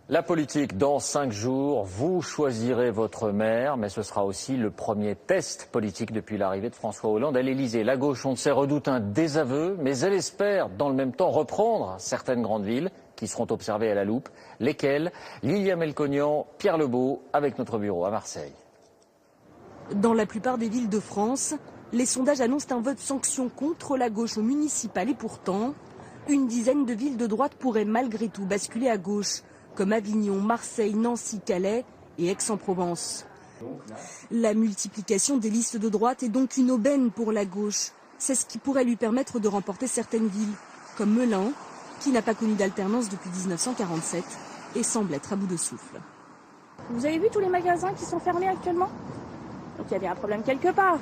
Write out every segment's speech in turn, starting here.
La politique, dans 5 jours, vous choisirez votre maire, mais ce sera aussi le premier test politique depuis l'arrivée de François Hollande à l'Élysée. La gauche, on le sait, redoute un désaveu, mais elle espère dans le même temps reprendre certaines grandes villes qui seront observées à la loupe. Lesquelles? Lilia Melconian, Pierre Lebeau, avec notre bureau à Marseille. Dans la plupart des villes de France, les sondages annoncent un vote sanction contre la gauche au municipal et pourtant, une dizaine de villes de droite pourraient malgré tout basculer à gauche, comme Avignon, Marseille, Nancy, Calais et Aix-en-Provence. La multiplication des listes de droite est donc une aubaine pour la gauche. C'est ce qui pourrait lui permettre de remporter certaines villes, comme Melun, qui n'a pas connu d'alternance depuis 1947 et semble être à bout de souffle. Vous avez vu tous les magasins qui sont fermés actuellement? Donc il y a bien un problème quelque part.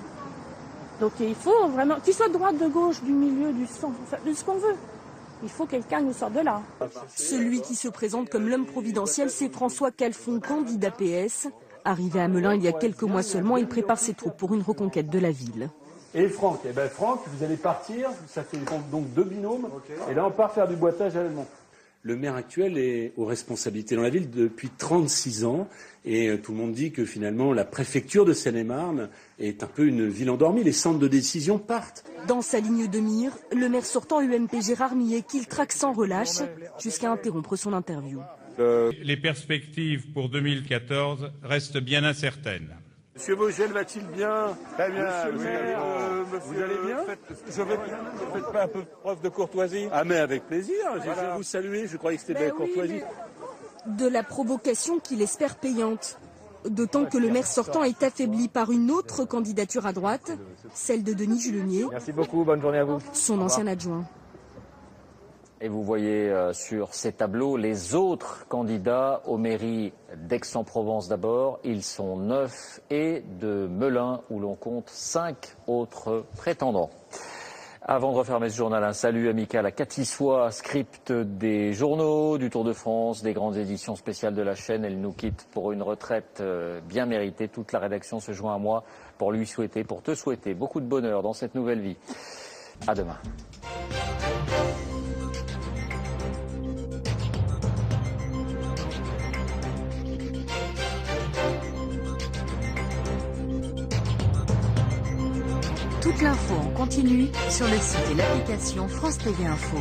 Donc il faut vraiment, qu'il soit de droite, de gauche, du milieu, du centre, de ce qu'on veut. Il faut que quelqu'un nous sorte de là. Celui qui se présente comme l'homme providentiel, c'est François Calfon, candidat PS. Arrivé à Melun il y a quelques mois seulement, il prépare ses troupes pour une reconquête de la ville. Et Franck, Franck, vous allez partir, ça fait donc 2 binômes, et là on part faire du boitage à l'allemand. Le maire actuel est aux responsabilités dans la ville depuis 36 ans et tout le monde dit que finalement la préfecture de Seine-et-Marne est un peu une ville endormie. Les centres de décision partent. Dans sa ligne de mire, le maire sortant UMP Gérard Millet qu'il traque sans relâche jusqu'à interrompre son interview. Les perspectives pour 2014 restent bien incertaines. Monsieur Vogel va-t-il bien? Très bien. Monsieur le maire, vous allez bien? Je veux bien. Faites pas un peu preuve de courtoisie? Ah mais avec plaisir, voilà. Je vais vous saluer, je croyais que c'était de la courtoisie. De la provocation qu'il espère payante. D'autant que le maire sortant est affaibli par une autre candidature à droite, celle de Denis Julenier. Merci beaucoup, bonne journée à vous. Son ancien adjoint. Et vous voyez sur ces tableaux les autres candidats aux mairies d'Aix-en-Provence d'abord. Ils sont 9 et de Melun où l'on compte 5 autres prétendants. Avant de refermer ce journal, un salut amical à Cathy Soie, script des journaux, du Tour de France, des grandes éditions spéciales de la chaîne. Elle nous quitte pour une retraite bien méritée. Toute la rédaction se joint à moi pour lui souhaiter, pour te souhaiter beaucoup de bonheur dans cette nouvelle vie. À demain. Toute l'info en continu sur le site et l'application France TV Info.